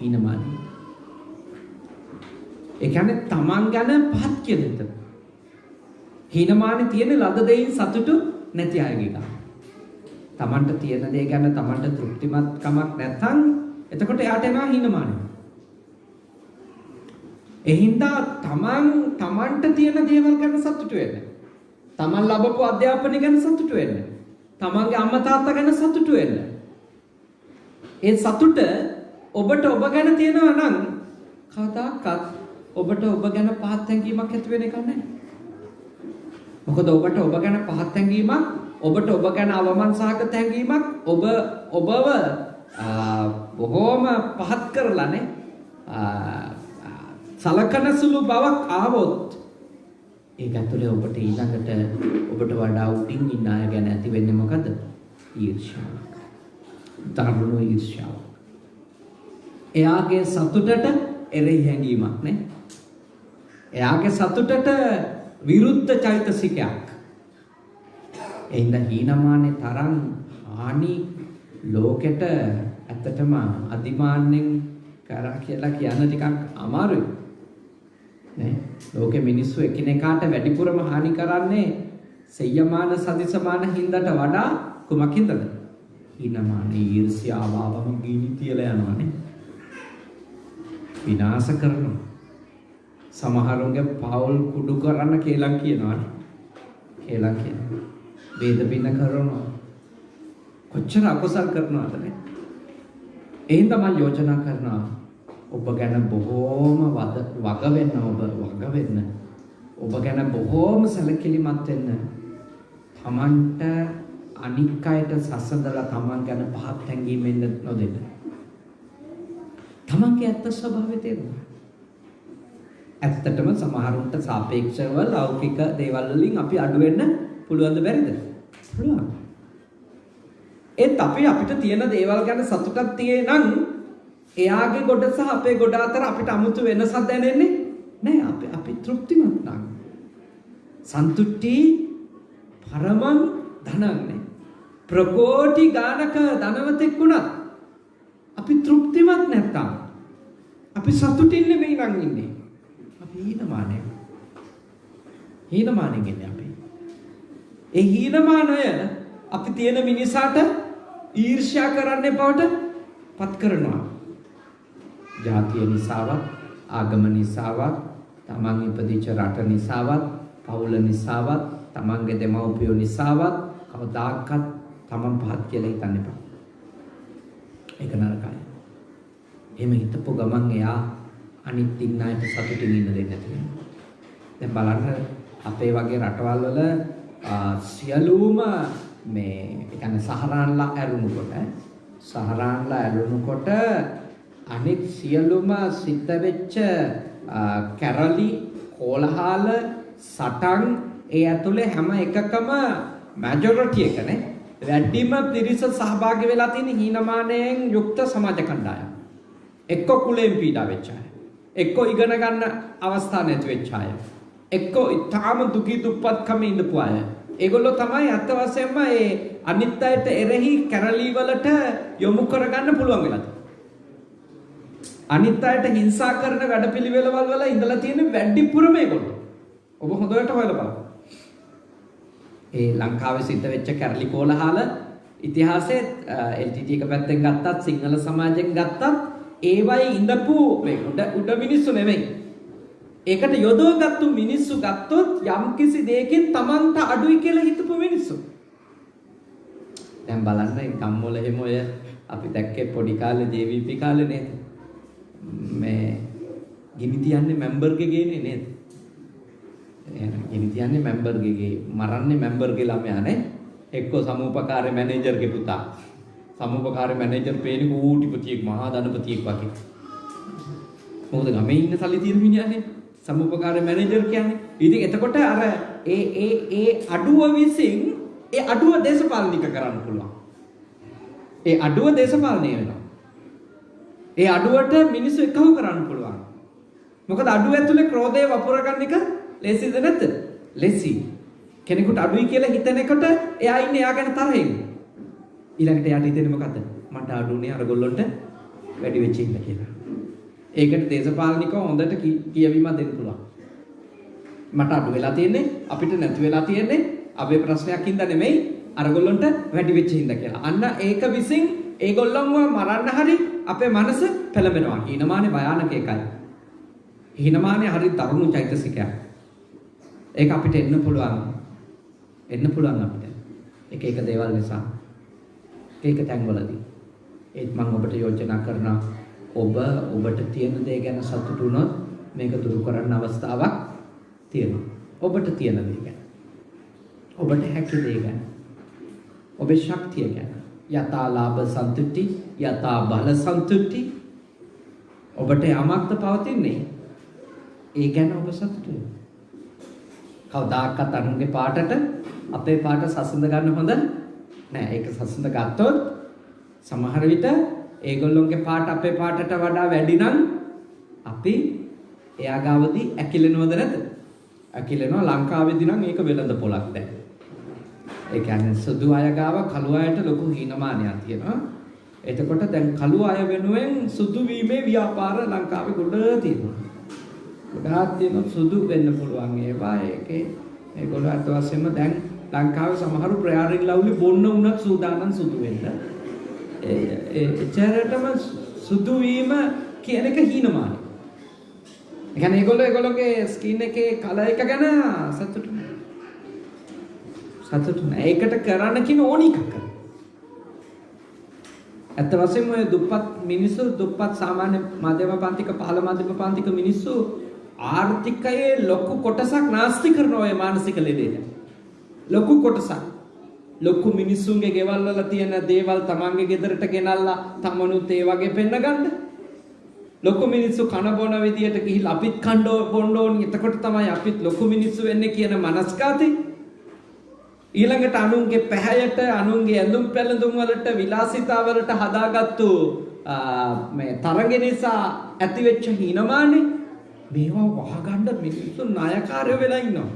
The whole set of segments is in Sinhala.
හීනමානයි. ඒ කියන්නේ තමන් ගැන පහත් කියන එක. හීනමානයි තියෙන ලද දෙයින් සතුටු නැති අයගේ ගන්න. තමන්ට තියෙන දේ ගැන තමන්ට තෘප්තිමත් කමක් නැත්නම් එතකොට එයාට එනවා හීනමානයි. එහින්දා තමන්ට තියෙන දේවල් ගැන සතුටු වෙන්න. තමන් ලබපු අධ්‍යාපනය ගැන සතුටු වෙන්න. තමන්ගේ අම්මා තාත්තා ගැන සතුටු වෙන්න. ඒ සතුට ඔබට ඔබ ගැන තියෙනවා නම් කවදාකවත් ඔබට ඔබ ගැන පහත් හැඟීමක් ඇති වෙන එක නැහැ. මොකද ඔබට ඔබ ගැන පහත් හැඟීමක්, ඔබට ඔබ ගැන අවමන් සහගත හැඟීමක්, ඔබව බොහෝම පහත් කරලානේ සලකන සුළු බවක් ආවොත් ඒක ඇතුලේ ඔබට ඊළඟට ඔබට වඩා උඩින් ඉන්න අය ගැන ඇති වෙන්නේ මොකද? ඊර්ෂ්‍යාවක්. දරුණු ඊර්ෂ්‍යාවක්. එයාගේ සතුටට එරෙහි හැඟීමක් නේ. එයාගේ සතුටට විරුද්ධ චෛතසිකයක්. එයින්ද හීනමානේ තරම් හානි ලෝකෙට ඇත්තටම අදිමාන්නෙන් කරා කියලා කියන්න ටිකක් අමාරුයි. නේ? ලෝකෙ මිනිස්සු එකිනෙකාට වැඩිපුරම හානි කරන්නේ සෙය්‍යමාන සදිසමාන හින්දාට වඩා කුමක් හින්දාද? හීනමානේ ඊර්ෂ්‍යාව ආවම ගිනි තියලා යනවානේ. විනාශ කරනවා. සමහරුන්ගේ පවුල් කුඩු කරන්න කියලා කියනවානේ. කියලා කියනවා. වේද බින්න කරනවා. කොච්චර අකුසල් කරනවද නේ? එහෙනම් තමයි යෝජනා කරනවා. ඔබ ගැන බොහෝම වග වෙන්න ඔබ ගැන බොහෝම සැලකිලිමත් වෙන්න. තමන්ට අනික් අයට සසඳලා තමන් ගැන පහත් හැඟීමෙන් නොදෙන්න. තමන්ගේ ඇත්ත ස්වභාවය තේරුණා. ඇත්තටම සමහරුන්ට සාපේක්ෂව ලෞකික දේවල් වලින් අපි අඩු වෙන්න පුළුවන්ද බැරිද? පුළුවන්. ඒත් අපිට තියෙන දේවල් ගැන සතුටක් තියෙ නම් එයාගේ ගොඩ සහ අපේ ගොඩ අතර අපිට 아무තු වෙනසක් දැනෙන්නේ නැහැ. අපි තෘප්තිමත් නම් සන්තුට්ටි පරමං ධනන්නේ ප්‍රකෝටි ගානක ධනවතෙක් වුණත් අපි තෘප්තිමත් නැත්තම් අපි සතුටින් නෙමෙයි නම් ඉන්නේ. අපි හීනමානෙන් ඉන්නේ අපි. ඒ හීනමානය අපි තියෙන මිනිසාට ඊර්ෂ්‍යා කරන්න බවට පත් කරනවා. ජාතිය නිසාවත්, ආගම නිසාවත්, තමන් ඉපදිච්ච රට නිසාවත්, පවුල නිසාවත්, තමන්ගේ දෙමව්පියෝ නිසාවත් කවදාකවත් තමන් පහත් කියලා හිතන්න එපා. ඒක නරකයි. එහෙම හිතපො ගමන් එයා අනිත් ඉන්න අයට සතුටින් ඉන්න දෙන්නේ නැති වෙනවා. දැන් බලන්න අපේ වගේ රටවල් වල සියලුම මේ කියන්නේ සහරාන්ලා ඇරුණුකොට අනිත් සියලුම සිද්ධ වෙච්ච කැරලි කෝලහල සටන් ඒ ඇතුලේ හැම එකකම මැජොරිටි එකනේ වැඩිම පිරිස සහභාගී වෙලා තියෙන හීනමානයෙන් යුක්ත සමාජ කණ්ඩායම්. එක්ක කුලෙන් පීඩා වෙච්ච අය. එක්ක ඉගෙන ගන්න අවස්ථා නැති වෙච්ච අය. එක්ක ඊටාම දුකී දුප්පත්කම ඉඳපු අය. ඒගොල්ලෝ තමයි අත් වශයෙන්ම ඒ අනිත් අයට එරෙහි කැරලි වලට යොමු කරගන්න පුළුවන් වෙලා තියෙන්නේ. අනිත් අයට හිංසා කරන වැඩපිළිවෙළවල් වල ඉඳලා තියෙන වැඩිපුරම ඒගොල්ලෝ. ඔබ හොඳට හොයලා බලන්න. ඒ ලංකාවේ සිද්ධ වෙච්ච කැරලි කෝලහල ඉතිහාසයේ LTT එක පැත්තෙන් ගත්තත් සිංහල සමාජයෙන් ගත්තත් ඒවයි ඉඳපු මේ උඩ මිනිස්සු නෙමෙයි. ඒකට යොදවගත්තු මිනිස්සු ගත්තොත් යම්කිසි දෙයකින් Tamanta අඩුයි කියලා හිතපු මිනිස්සු. දැන් බලන්න ඒ ගම්වල එහෙම ඔය අපි දැක්කේ පොඩි කාලේ JVP කාලේ නේද? මේ ගිනි තියන්නේ මෙම්බර්ගේ ගේනේ නේද? ගිනි තියන්නේ මෙම්බර්ගේ ගේ මරන්නේ මෙම්බර්ගේ ළමයා නේ? එක්ක සමූපකාර්ය මැනේජර්ගේ පුතා. සමූපකාර්ය මැනේජර් පේන්නේ කෝටිපතියෙක් මහා ධනපතියෙක් වගේ. මොකද ගමේ ඉන්න සල්ලි තියෙන මිනිහානේ සමූපකාර්ය මැනේජර් කියන්නේ. ඉතින් එතකොට අර ඒ අඩුව විසින් ඒ අඩුව දේශපාලනික කරන්න පුළුවන්. ඒ අඩුව දේශපාලනය වෙනවා. ඒ අඩුවට මිනිස්සු එකහු කරන්න පුළුවන්. මොකද අඩුව ඇතුලේ ක්‍රෝධය වපුර ගන්න එක ලේසිද නැද්ද? ලේසි. කෙනෙකුට අඩුයි කියලා හිතන එකට එයා ඉන්නේ එයා ගැන තරහින්. ඊළඟට එයාට හිතෙන්නේ මොකද්ද? මට අඩුනේ අර ගොල්ලොන්ට වැඩි වෙච්ච ඉන්න කියලා. ඒකට දේශපාලනිකව හොඳට කියවීමක් දෙන්න පුළුවන්. මට අඩු වෙලා තියෙන්නේ අපිට නැති වෙලා තියෙන්නේ අපේ ප්‍රශ්නයක් හින්දා නෙමෙයි අරගොල්ලන්ට වැඩි වෙච්ච හින්දා කියලා. අන්න ඒක විසින් ඒගොල්ලන්ව මරන්න හරි අපේ මනස පෙළඹෙනවා. හීනමානේ භයානක එකයි. හීනමානේ හරි දරුණු චෛතසිකයක්. ඒක අපිට එන්න පුළුවන් අපිට. එක දේවල් නිසා. ඒක තැන්වලදී. ඒත් මම ඔබට යෝජනා කරනවා ඔබට තියෙන දේ ගැන සතුටු වුණොත් මේක දුරු කරන්න අවස්ථාවක් තියෙනවා. ඔබට තියෙන දේ ගැන. ඔබට හැකි දේ ගැන. ඔබේ ශක්තිය ගැන. යථා ලාභ සන්තුට්ටි, යථා බල සන්තුට්ටි. ඔබට යමක්ද පවතින්නේ. ඒ ගැන ඔබ සතුටු වෙනවා. කවදාකවත් අනුන්ගේ පාටට අපේ පාට සසඳ ගන්න හොඳ නෑ. ඒක සසඳ ගත්තොත් සමහර විට ඒගොල්ලොන්ගේ පාට අපේ පාටට වඩා වැඩි නම් අපි එයා ගාවදී ඇකිලෙනවද නැද්ද? ඇකිලෙනවා. ලංකාවේදී නම් ඒක වෙළඳ පොලක් දැන්. ඒ කියන්නේ සුදු අය ගාව කළු අයට ලොකු හීනමානයක් තියෙනවා. එතකොට දැන් කළු අය වෙනුවෙන් සුදු වීමේ ව්‍යාපාර ලංකාවේ ගොඩ තියෙනවා. ගොඩාක් තියෙනවා සුදු වෙන්න පුළුවන් ඒවා. ඒකේ ඒගොල්ලෝ අත වශයෙන්ම දැන් ලංකාවේ සමහරු ප්‍රයාරින් ලව්ලි බොන්න උනත් සූදානම් සුදු වෙන්න. එචරටම සුදු වීම කියන එක හීනමානයි. ඒ කියන්නේ ඒගොල්ලෝගේ ස්කින් එකේ කලර් එක ගැන සතුටු නෑ. ඒකට කරන්න කියන ඕනි එකක්. ඇත්ත වශයෙන්ම ඔය දුප්පත් මිනිස්සු දුප්පත් සාමාන්‍ය මධ්‍යම පන්තික පහළ මධ්‍යම පන්තික මිනිස්සු ආර්ථිකයේ ලොකු කොටසක් නාස්ති කරනවා ඔය මානසික ලෙඩේට. ලොකු කොටසක්. ලොකු මිනිස්සුන්ගේ ගෙවල් වල තියෙන දේවල් තමන්ගේ ගෙදරට ගෙනල්ලා තමනුත් ඒ වගේ පෙන්න ගන්න. ලොකු මිනිස්සු කන බොන විදියට ගිහිල්ලා අපිත් කණ්ඩෝ බොණ්ඩෝනි. එතකොට තමයි අපිත් ලොකු මිනිස්සු වෙන්නේ කියන මනස්කාතේ. ඊළඟට අනුන්ගේ පැහැයට අනුන්ගේ ඇඳුම් පැළඳුම් වලට විලාසිතා වලට හදාගත්තු මේ තරඟ නිසා ඇතිවෙච්ච හීනමානේ මේවා වහගන්න මිනිස්සු ණයකාරයෝ වෙලා ඉන්නවා.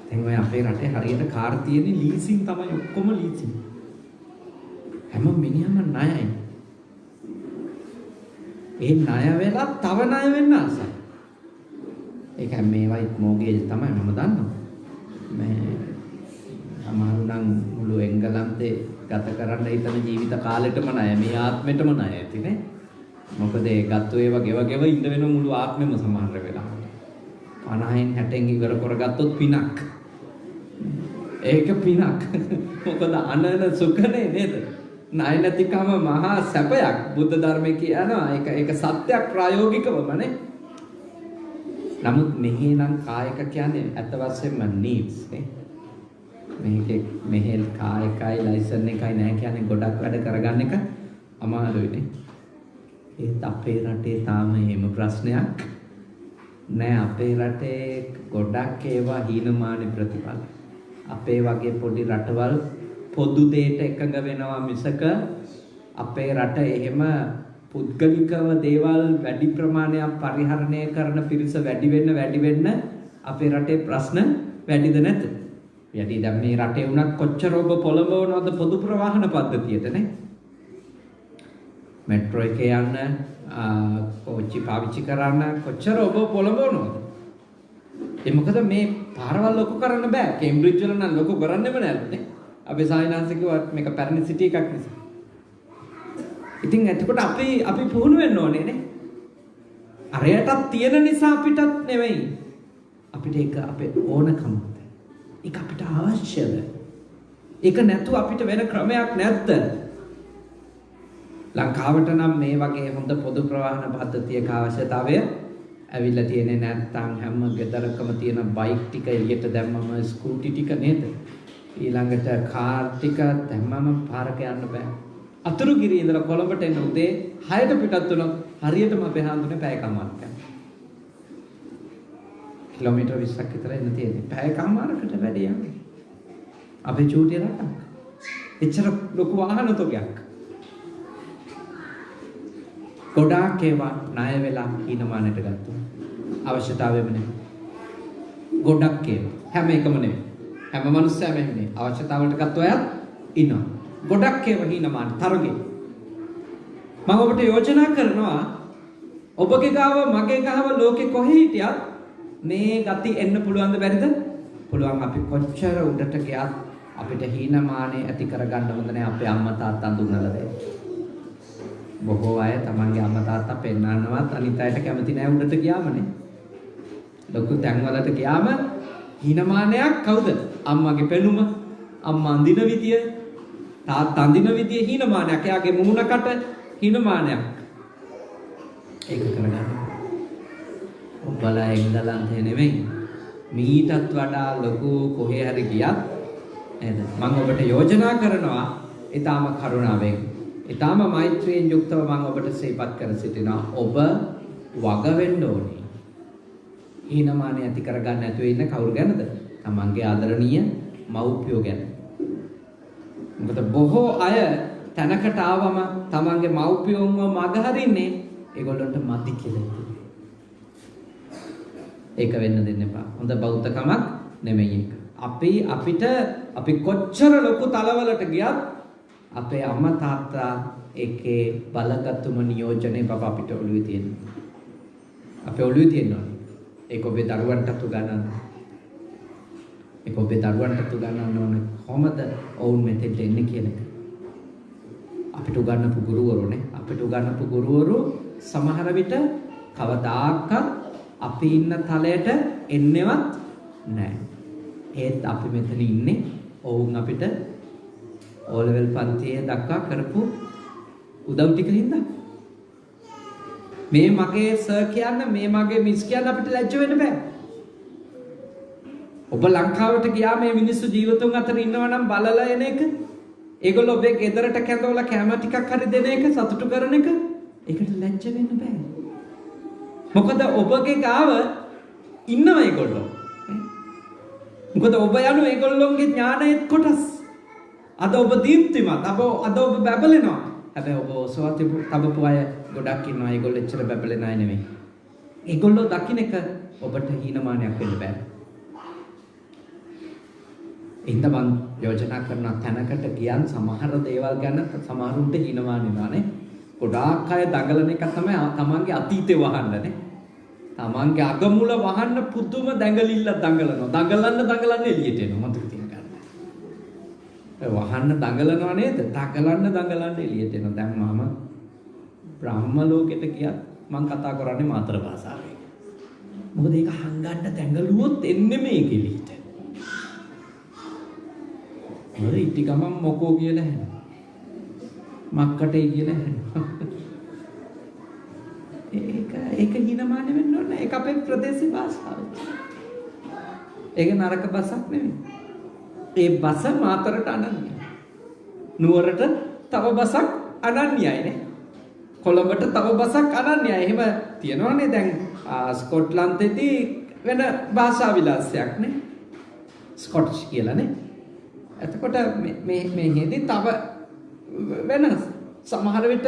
දැන් ඔය අපේ රටේ හරියට කාර් තියෙන්නේ ලීසින් තමයි ඔක්කොම ලීසින්. හැම මිනිහම ණයයි. ඒ ණය වෙලා තව ණය වෙන්න ආසයි. ඒක මේවයිත් මෝගේජ් තමයි මම දන්නවා. මේ අමාරු නම් මුළු එංගලන්තේ ගත කරන්න හිතන ජීවිත කාලෙටම ණය මේ ආත්මෙටම ණය ඇති නේ. මොකද ඒ ගත්ත ඒවා ගෙව ඉඳ වෙන මුළු ආත්මෙම සමහර වෙලාවට 50න් 60න් ඉවර කරගත්තොත් පිනක්. ඒක පිනක්. මොකද අනන සුඛනේ නේද? ණය නැතිකම මහා සැපයක්. බුද්ධ ධර්මයේ කියනවා ඒක සත්‍යයක් ප්‍රායෝගිකවමනේ. නමුත් මෙහි නම් කායක කියන්නේ අත වශයෙන්ම needs නේ. මෙහෙල් කායකයි ලයිසන් එකයි නැහැ කියන්නේ ගොඩක් වැඩ කරගන්න එක අමාරුයි නේ. ඒත් අපේ රටේ තාම එහෙම ප්‍රශ්නයක් නෑ. අපේ රටේ ගොඩක් ඒවා හීනමානි ප්‍රතිඵල. අපේ වගේ පොඩි රටවල් පොදු දෙයට එකඟ වෙනවා මිසක අපේ රට එහෙම පුද්ගලිකව දේවල් වැඩි ප්‍රමාණයක් පරිහරණය කරන පිරිස වැඩි වෙන්න අපේ රටේ ප්‍රශ්න වැඩිද නැද්ද? වැඩි. දැන් මේ රටේ වුණත් කොච්චර ඔබ පොළඹවනවද පොදු ප්‍රවාහන පද්ධතියට නේ? මෙට්‍රෝ එකේ යන්න කෝච්චි පාවිච්චි කරන්න කොච්චර ඔබ පොළඹවනවද? ඒ මොකද මේ පාරවල් ලොකු කරන්න බෑ. කේම්බ්‍රිජ් වල නම් ලොකු කරන්නෙම නෑනේ. අපි සායනාංශ කිව්වා මේක පැරණි සිටි එකක් නිසා. ඉතින් එතකොට අපි පුහුණු වෙන්න ඕනේ නේ. අරයටත් තියෙන නිසා අපිටත් නෙවෙයි. අපිට ඒක අපේ ඕනකමද? ඒක අපිට අවශ්‍යද? ඒක නැතුව අපිට වෙන ක්‍රමයක් නැද්ද? ලංකාවට නම් මේ වගේ හොඳ පොදු ප්‍රවාහන පද්ධතියක අවශ්‍යතාවය ඇවිල්ලා තියෙන්නේ නැත්නම් හැම ගෙදරකම තියෙන බයික් ටික එළියට දැම්මම ස්කූටි ටික නේද? ඊළඟට කාර් ටික දැම්මම පාරක යන්න බෑ. අතුරුගිරිය ඉඳලා කොළඹට එන උදේ 6ට පිටත් වුණොත් හරියටම අපේ හාමුදුරනේ පැයකමාරක් යනවා. කිලෝමීටර් 20ක් විතර එන්න තියෙන්නේ. පැයකමාරකට වැඩි යන්නේ. අපේ චූටිය රටක්. එච්චර ලොකු වාහන තොගයක්. ගොඩාක් ඒවා ණය වෙලා හීනමානට ගත්තා. අවශ්‍යතාවෙම නෙමෙයි. ගොඩක් ඒවා හැම එකම නෙමෙයි. හැම මිනිස්සයම නෙමෙයි. අවශ්‍යතාවලට ගත්ත අයත් ඉන්නවා. ගොඩක් ඒවා හීනමාන තරගේ. මම ඔබට යෝජනා කරනවා ඔබගේ ගාව මගේ ගාව ලෝකෙ කොහේ හිටියත් මේ ගති එන්න පුළුවන්ද බැරිද? පුළුවන්. අපි කොච්චර උඩට ගියත් අපිට හීනමානේ ඇති කරගන්න හොඳ නැහැ අපේ අම්මා තාත්තා අඳුනලා දෙන්න. බොහෝ අය තමන්ගේ අම්මා තාත්තා පෙන්නන්නවත් අනිත් අයට කැමති නැහැ උඩට ගියාමනේ. ලොකු තැන්වලට ගියාම හීනමානයක් කවුද? අම්මගේ පෙනුම, අම්මා අඳින විදිය, තාත්තා අඳින විදිය හීනමානයක්. එයාගේ මුහුණකට හීනමානයක්. ඒක කරගන්න. ඔබලා එංගලන්තේ නෙවෙයි. මීටත් වඩා ලොකු කොහේ හරි ගියත් නේද? මම ඔබට යෝජනා කරනවා ඊටාම කරුණාවෙන්, ඊටාම මෛත්‍රියෙන් යුක්තව මම ඔබට සිහිපත් කර සිටිනවා. ඔබ වග වෙන්න ඕනේ. හීනමානය ඇති කරගන්න නැතුව ඉන්න කවුරු ගැනද? තමන්ගේ ආදරණීය මව්පියෝ ගැන. මොකද බොහෝ අය තැනකට ආවම තමන්ගේ මව්පියෝන්ව මගහරින්නේ ඒගොල්ලන්ට මදි කියලා හිතනවා. ඒක වෙන්න දෙන්න එපා. හොඳ බෞද්ධකමක් නෙමෙයි ඒක. අපි කොච්චර ලොකු තලවලට ගියත් අපේ අම්මා තාත්තා ඒකේ බලගත්තුම නියෝජනේ බබ අපිට ඔළුවේ තියෙනවා. අපේ ඔළුවේ තියෙනවා. ඒක ඔබේ දරුවන්ටත් උගන්වන්න. ඒක ඔබේ දරුවන්ටත් උගන්වන්න ඕනේ. කොහොමද ඔවුන් මෙතෙන්ට එන්නේ කියලා. අපිට උගන්වපු ගුරුවරුනේ. අපිට උගන්වපු ගුරුවරු සමහර විට කවදාකවත් අපි ඉන්න තලයට එන්නේවත් නැහැ. ඒත් අපි මෙතන ඉන්නේ ඔවුන් අපිට ඕ ලෙවල් පන්තියේ දක්වා කරපු උදව් ටික හින්දා. මේ මගේ සර් කියන්න, මේ මගේ මිස් කියන්න අපිට ලැජ්ජ වෙන්න බෑ. ඔබ ලංකාවට ගියා මේ මිනිස්සු ජීවිතුන් අතර ඉන්නවා නම් බලලා එන එක. ඒගොල්ලෝ ඔබේ ගෙදරට කැඳවලා කැම ටිකක් හරි දෙන එක, සතුටු කරන එක. ඒකට ලැජ්ජ වෙන්න බෑ. මොකද ඔබගේ ගාව ඉන්නවා ඒගොල්ලෝ. මොකද ඔබ යනු ඒගොල්ලොන්ගේ ඥානයේ කොටස්. අද ඔබ දීප්තිමත්, අද ඔබ බබලනවා. හැබැයි ඔබ ඔසවති තබපු අය ගොඩක් ඉන්නවා. ඒගොල්ලෝ එච්චර බබලන අය නෙමෙයි. ඒගොල්ලෝ දකින්න එක ඔබට හීනමානයක් වෙන්න බෑ. ඉතින් මම යෝජනා කරන තැනකට ගියන් සමහර දේවල් ගැන සමහරුන්ට හීනමාන වෙනවානේ. ගොඩාක් අය දඟලන එක තමයි තමන්ගේ අතීතේ වහන්නනේ. තමන්ගේ අගමුල වහන්න පුදුම දැඟලිල්ල දඟලනවා. දඟලන්න එළියට එනවා. මතක තියාගන්න. වහන්න දඟලනවා නේද? දඟලන්න එළියට එනවා. දැන් මම බ්‍රහ්ම ලෝකෙට ගියත් මම කතා කරන්නේ මාතර භාෂාවෙන්. මොකද ඒක හංගන්න දැඟලුවොත් එන්නේ මේක එළියට. මොකද ඉටි ගමන් මොකෝ කියලා හැනවා. මක්කටේ කියලා හැනවා. ඒක හිනමානෙ වෙන්න ඕනේ. ඒක අපේ ප්‍රදේශීය භාෂාව. ඒක නරක බසක් නෙමෙයි. ඒ බස මාතරට අනන්‍යයි. නුවරට තව බසක් අනන්‍යයි නේ. කොළඹට තව බසක් අනන්‍යයි. එහෙම තියෙනවනේ දැන් ස්කොට්ලන්තෙදී වෙන භාෂා විලාසයක් නේ. ස්කොටිෂ් කියලානේ. එතකොට මේ හේදී තව වෙනස්. සමහර විට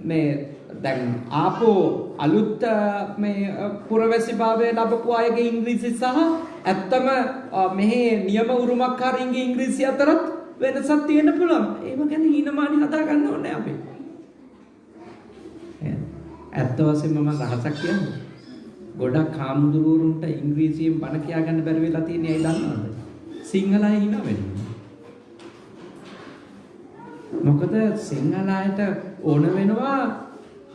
මේ දැන් ආපෝ අලුත් මේ පුරවැසි භාවයේ ලැබපු අයගේ ඉංග්‍රීසි සහ ඇත්තම මෙහි නියම උරුමකාරීන්ගේ ඉංග්‍රීසි අතරත් වෙනසක් තියෙන්න පුළුවන්. ඒව ගැන හීනමානි හදා ගන්න ඕනේ අපි. ඇත්ත වශයෙන්ම මම රහසක් කියන්නේ. ගොඩක් හාමුදුරුවරුන්ට ඉංග්‍රීසියෙන් බණ කියා ගන්න බැරි වෙලා තියෙන අය දන්නවද? සිංහල අය හිනා වෙනවා. මොකද සිංහල අයට ඕන වෙනවා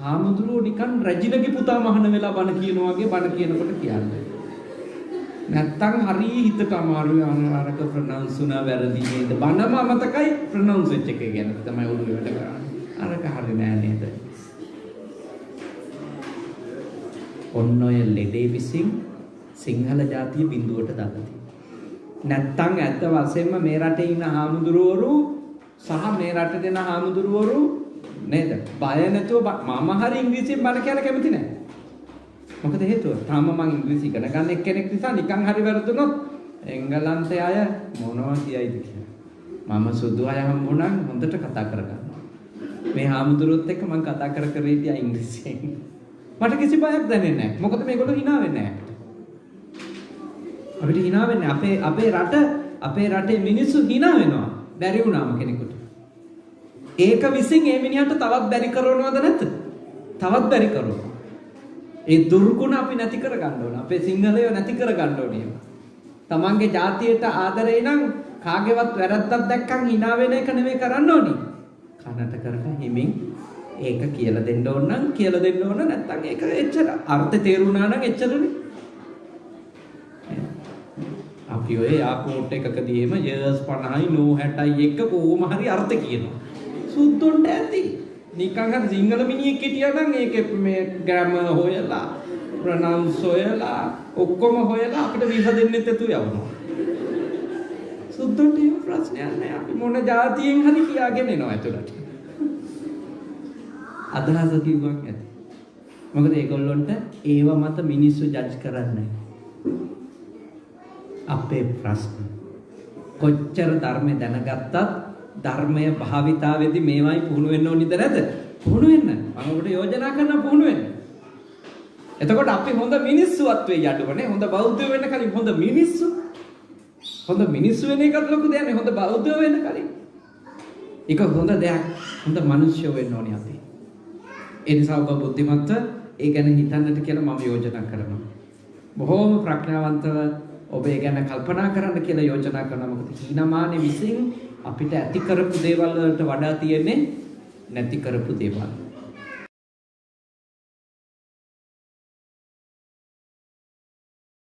හාමුදුරුවෝ නිකන් රජිනගේ පුතා මහන වෙලා බණ කියනවා වගේ බණ කියනකොට කියන්නේ. නැත්තම් හරි හිතට අමාරුයි අරක ප්‍රොනවුන්ස් උනා වැරදි නේද? බණම අමතකයි ප්‍රොනවුන්ස් වෙච්ච එක ගැන තමයි උඩු වැඩ කරන්නේ. අරක හරි නෑ නේද? ඔන්න ඔය ලෙඩේ විසින් සිංහල ජාතිය බිඳුවට දාලා තියෙනවා. නැත්තම් ඇත්ත වශයෙන්ම මේ රටේ ඉන්න හාමුදුරුවරු සහ මේ රටේ දෙන හාමුදුරුවරු නේද? බය නැතුව මම හරි ඉංග්‍රීසියෙන් බණ කියන්න කැමති නැහැ. මොකද හේතුව? තාම මම ඉංග්‍රීසි ඉගෙන ගන්න එක්කෙනෙක් නිසා නිකන් හරි වැරදුනොත් එංගලන්තයේ අය මොනවා කියයිද කියලා. මම සුදු අය හම්බුණා හොඳට කතා කරගන්නවා. මේ හාමුදුරුවොත් එක්ක මම කතා කර හිටියා ඉංග්‍රීසියෙන්. මට කිසි බයක් දැනෙන්නේ නැහැ. මොකද මේගොල්ලෝ hina වෙන්නේ නැහැ. අපිට hina වෙන්නේ අපේ රටේ මිනිස්සු hina වෙනවා. බැරි වුණාම කෙනෙකුට. ඒක විසින් ඒ මිනිහට තවත් බැරි කරනවද නැද්ද? තවත් බැරි කරනවා. ඒ දුර්ගුණ අපි නැති කර ගන්න ඕන. අපේ සිංහලයෝ නැති කර ගන්න ඕනේ. තමන්ගේ ජාතියට ආදරේ නම් කාගේවත් වැරද්දක් දැක්කම hina වෙන එක නෙමෙයි කරන්න ඕනි. කනට කරලා හිමින් ඒක කියලා දෙන්න ඕන නම් කියලා දෙන්න ඕන නැත්නම් ඒක එච්චර අර්ථය තේරුණා නම් එච්චරනේ. අපි ඔය යාපෝට් එකකදී එම යර්ස් 50යි නෝ 60යි එක කොහොම හරි අර්ථ කියනවා. සුද්දොන්ට ඇති. නිකන් අර සිංහල මිනිහෙක් හිටියා නම් ඒකේ මේ ග්‍රැමර් හොයලා ප්‍රොනවුන්ස් හොයලා ඔක්කොම හොයලා අපිට විස දෙන්නෙත් එතු යවනවා. සුද්දොන්ට එහෙම ප්‍රශ්නයක් නෑ. අපි මොන જાතියෙන් හරි කියාගෙන එනවා ඇතුළට. අදහස කිව්වක් ඇති. මොකද ඒගොල්ලොන්ට ඒව මත මිනිස්සු ජජ් කරන්නේ අපේ ප්‍රශ්න. කොච්චර ධර්මය දැනගත්තත් ධර්මය භාවිතාවේදී මේවයි පුහුණු වෙන්න ඕනිද නැද්ද? පුහුණු වෙන්න. මම ඔබට යෝජනා කරන පුහුණු වෙන්න. එතකොට අපි හොඳ මිනිස්සුවත් වෙයි අඩුවනේ. හොඳ බෞද්ධයෝ වෙන්න කලින් හොඳ මිනිස්සු. හොඳ මිනිස්සු වෙන එකත් ලොකු දෙයක් නේ. හොඳ බෞද්ධයෝ වෙන්න කලින්. ඒක හොඳ දෙයක්. හොඳ මිනිස්සුයෝ වෙන්න ඕනේ අපි. ඒ නිසා ඔබ බුද්ධිමත්ව ඒ ගැන හිතන්නට කියලා මම යෝජනා කරනවා. බොහෝම ප්‍රඥාවන්තව ඔබ ඒ ගැන කල්පනා කරන්න කියලා යෝජනා කරනවා. මොකද හීනමානෙ විසින් අපිට ඇති කරපු දේවල් වලට වඩා තියෙන්නේ නැති කරපු දේවල්.